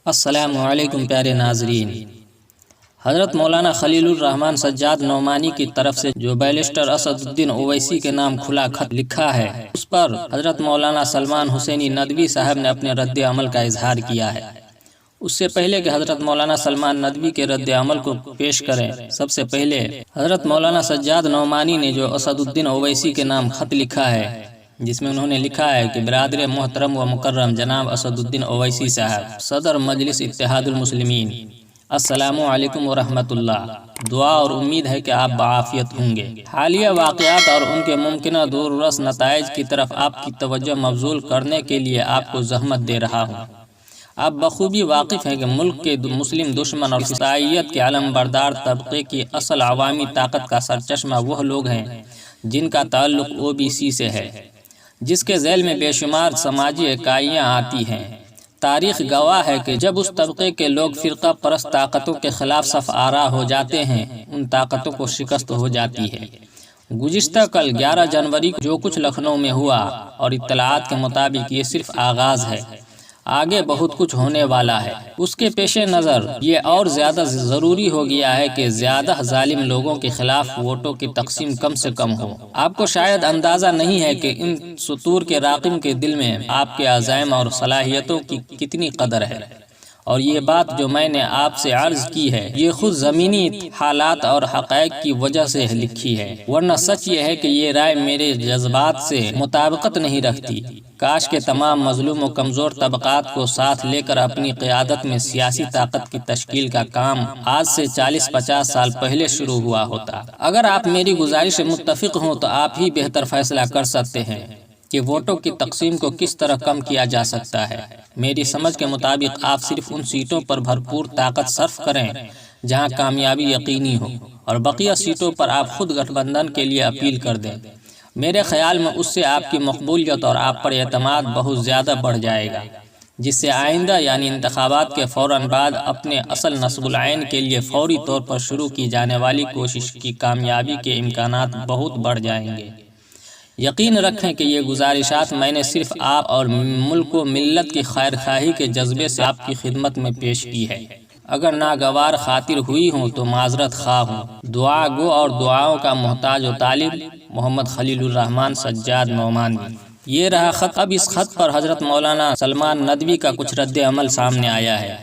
السلام علیکم پیارے ناظرین۔ حضرت مولانا خلیل الرحمن سجاد نعمانی کی طرف سے جو بیرسٹر اسد الدین اویسی کے نام کھلا خط لکھا ہے، اس پر حضرت مولانا سلمان حسینی ندوی صاحب نے اپنے رد عمل کا اظہار کیا ہے۔ اس سے پہلے کہ حضرت مولانا سلمان ندوی کے رد عمل کو پیش کریں، سب سے پہلے حضرت مولانا سجاد نعمانی نے جو اسد الدین اویسی کے نام خط لکھا ہے، جس میں انہوں نے لکھا ہے کہ برادر محترم و مکرم جناب اسد الدین اویسی صاحب، صدر مجلس اتحاد المسلمین، السلام علیکم ورحمۃ اللہ۔ دعا اور امید ہے کہ آپ بعافیت ہوں گے۔ حالیہ واقعات اور ان کے ممکنہ دور رس نتائج کی طرف آپ کی توجہ مبذول کرنے کے لیے آپ کو زحمت دے رہا ہوں۔ آپ بخوبی واقف ہیں کہ ملک کے مسلم دشمن اور عیسائیت کے علم بردار طبقے کی اصل عوامی طاقت کا سرچشمہ وہ لوگ ہیں جن کا تعلق OBC سے ہے، جس کے ذیل میں بے شمار سماجی اکائیاں آتی ہیں۔ تاریخ گواہ ہے کہ جب اس طبقے کے لوگ فرقہ پرست طاقتوں کے خلاف صف آرا ہو جاتے ہیں، ان طاقتوں کو شکست ہو جاتی ہے۔ گزشتہ کل 11 جنوری کو جو کچھ لکھنؤ میں ہوا، اور اطلاعات کے مطابق یہ صرف آغاز ہے، آگے بہت کچھ ہونے والا ہے۔ اس کے پیش نظر یہ اور زیادہ ضروری ہو گیا ہے کہ زیادہ ظالم لوگوں کے خلاف ووٹوں کی تقسیم کم سے کم ہو۔ آپ کو شاید اندازہ نہیں ہے کہ ان سطور کے راقم کے دل میں آپ کے عزائم اور صلاحیتوں کی کتنی قدر ہے، اور یہ بات جو میں نے آپ سے عرض کی ہے، یہ خود زمینی حالات اور حقائق کی وجہ سے لکھی ہے، ورنہ سچ یہ ہے کہ یہ رائے میرے جذبات سے مطابقت نہیں رکھتی۔ کاش کے تمام مظلوم و کمزور طبقات کو ساتھ لے کر اپنی قیادت میں سیاسی طاقت کی تشکیل کا کام آج سے 40-50 سال پہلے شروع ہوا ہوتا۔ اگر آپ میری گزارش سے متفق ہوں تو آپ ہی بہتر فیصلہ کر سکتے ہیں کہ ووٹوں کی تقسیم کو کس طرح کم کیا جا سکتا ہے۔ میری سمجھ کے مطابق آپ صرف ان سیٹوں پر بھرپور طاقت صرف کریں جہاں کامیابی یقینی ہو، اور بقیہ سیٹوں پر آپ خود گٹھ بندھن کے لیے اپیل کر دیں۔ میرے خیال میں اس سے آپ کی مقبولیت اور آپ پر اعتماد بہت زیادہ بڑھ جائے گا، جس سے آئندہ یعنی انتخابات کے فوراً بعد اپنے اصل نصب العین کے لیے فوری طور پر شروع کی جانے والی کوشش کی کامیابی کے امکانات بہت بڑھ جائیں گے۔ یقین رکھیں کہ یہ گزارشات میں نے صرف آپ اور ملک و ملت کی خیر خواہی کے جذبے سے آپ کی خدمت میں پیش کی ہے۔ اگر ناگوار خاطر ہوئی ہوں تو معذرت خواہ ہوں۔ دعا گو اور دعاؤں کا محتاج و طالب، محمد خلیل الرحمن سجاد نعمانی۔ یہ رہا خط۔ اب اس خط پر حضرت مولانا سلمان ندوی کا کچھ رد عمل سامنے آیا ہے،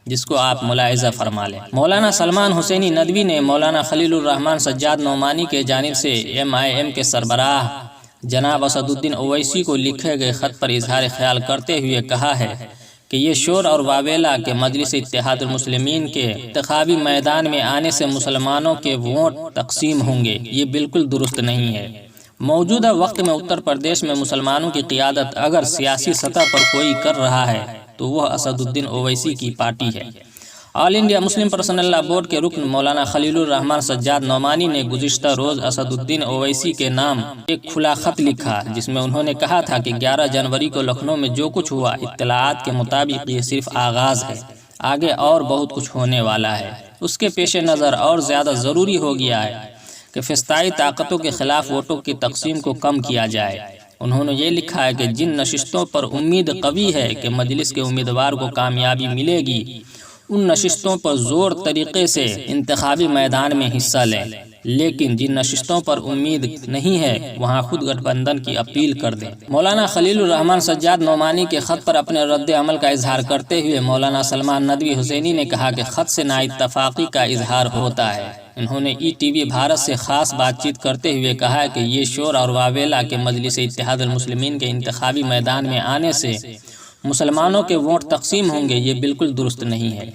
جس کو آپ ملاحظہ فرما لیں۔ مولانا سلمان حسینی ندوی نے مولانا خلیل الرحمن سجاد نعمانی کے جانب سے MIM کے سربراہ جناب اسد الدین اویسی کو لکھے گئے خط پر اظہار خیال کرتے ہوئے کہا ہے کہ یہ شور اور واویلا کہ مجلس اتحاد المسلمین کے انتخابی میدان میں آنے سے مسلمانوں کے ووٹ تقسیم ہوں گے، یہ بالکل درست نہیں ہے۔ موجودہ وقت میں اتر پردیش میں مسلمانوں کی قیادت اگر سیاسی سطح پر کوئی کر رہا ہے تو وہ اسد الدین اویسی کی پارٹی ہے۔ آل انڈیا مسلم پرسنل لا بورڈ کے رکن مولانا خلیل الرحمن سجاد نعمانی نے گزشتہ روز اسد الدین اویسی کے نام ایک کھلا خط لکھا، جس میں انہوں نے کہا تھا کہ 11 جنوری کو لکھنؤ میں جو کچھ ہوا، اطلاعات کے مطابق یہ صرف آغاز ہے، آگے اور بہت کچھ ہونے والا ہے۔ اس کے پیش نظر اور زیادہ ضروری ہو گیا ہے کہ فسطائی طاقتوں کے خلاف ووٹوں کی تقسیم کو کم کیا جائے۔ انہوں نے یہ لکھا ہے کہ جن نشستوں پر امید قوی ہے کہ مجلس کے امیدوار کو کامیابی ملے گی، ان نشستوں پر زور طریقے سے انتخابی میدان میں حصہ لیں، لیکن جن نشستوں پر امید نہیں ہے وہاں خود گٹھ بندھن کی اپیل کر دیں۔ مولانا خلیل الرحمن سجاد نعمانی کے خط پر اپنے رد عمل کا اظہار کرتے ہوئے مولانا سلمان ندوی حسینی نے کہا کہ خط سے نا اتفاقی کا اظہار ہوتا ہے۔ انہوں نے ETV بھارت سے خاص بات چیت کرتے ہوئے کہا کہ یہ شور اور واویلا کہ مجلس اتحاد المسلمین کے انتخابی میدان میں آنے سے مسلمانوں کے ووٹ تقسیم ہوں گے، یہ بالکل درست نہیں ہے۔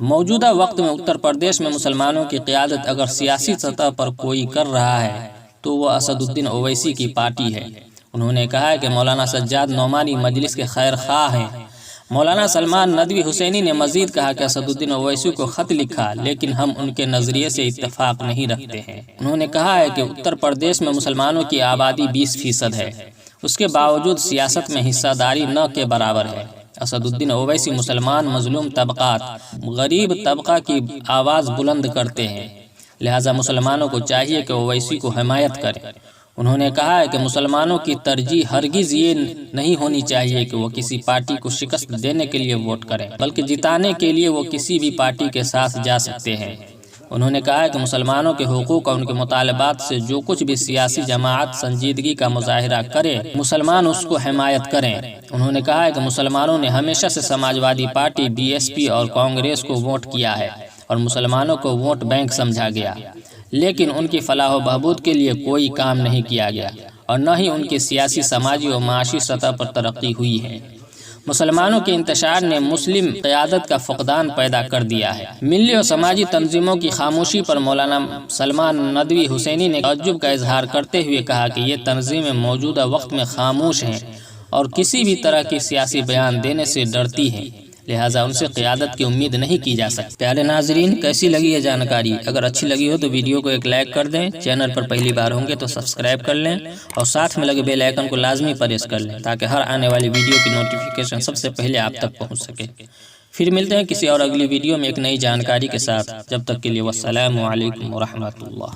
موجودہ وقت میں اتر پردیش میں مسلمانوں کی قیادت اگر سیاسی سطح پر کوئی کر رہا ہے تو وہ اسد الدین اویسی کی پارٹی ہے۔ انہوں نے کہا کہ مولانا سجاد نعمانی مجلس کے خیر خواہ ہیں۔ مولانا سلمان ندوی حسینی نے مزید کہا کہ اسد الدین اویسی کو خط لکھا، لیکن ہم ان کے نظریے سے اتفاق نہیں رکھتے ہیں۔ انہوں نے کہا ہے کہ اتر پردیش میں مسلمانوں کی آبادی 20% ہے، اس کے باوجود سیاست میں حصہ داری نہ کے برابر ہے۔ اسد الدین اویسی مسلمان مظلوم طبقات، غریب طبقہ کی آواز بلند کرتے ہیں، لہذا مسلمانوں کو چاہیے کہ اویسی کو حمایت کریں۔ انہوں نے کہا ہے کہ مسلمانوں کی ترجیح ہرگز یہ نہیں ہونی چاہیے کہ وہ کسی پارٹی کو شکست دینے کے لیے ووٹ کریں، بلکہ جتانے کے لیے وہ کسی بھی پارٹی کے ساتھ جا سکتے ہیں۔ انہوں نے کہا ہے کہ مسلمانوں کے حقوق اور ان کے مطالبات سے جو کچھ بھی سیاسی جماعت سنجیدگی کا مظاہرہ کرے، مسلمان اس کو حمایت کریں۔ انہوں نے کہا ہے کہ مسلمانوں نے ہمیشہ سے سماجوادی پارٹی، BSP اور کانگریس کو ووٹ کیا ہے اور مسلمانوں کو ووٹ بینک سمجھا گیا، لیکن ان کی فلاح و بہبود کے لیے کوئی کام نہیں کیا گیا اور نہ ہی ان کی سیاسی، سماجی اور معاشی سطح پر ترقی ہوئی ہے۔ مسلمانوں کے انتشار نے مسلم قیادت کا فقدان پیدا کر دیا ہے۔ ملی اور سماجی تنظیموں کی خاموشی پر مولانا سلمان ندوی حسینی نے تعجب کا اظہار کرتے ہوئے کہا کہ یہ تنظیمیں موجودہ وقت میں خاموش ہیں اور کسی بھی طرح کی سیاسی بیان دینے سے ڈرتی ہیں، لہٰذا ان سے قیادت کی امید نہیں کی جا سکتی۔ پیارے ناظرین، کیسی لگی یہ جانکاری؟ اگر اچھی لگی ہو تو ویڈیو کو ایک لائک کر دیں، چینل پر پہلی بار ہوں گے تو سبسکرائب کر لیں اور ساتھ میں لگے بیل آئیکن کو لازمی پریس کر لیں تاکہ ہر آنے والی ویڈیو کی نوٹیفیکیشن سب سے پہلے آپ تک پہنچ سکے۔ پھر ملتے ہیں کسی اور اگلی ویڈیو میں ایک نئی جانکاری کے ساتھ، جب تک کے لیے والسلام علیکم ورحمۃ اللہ۔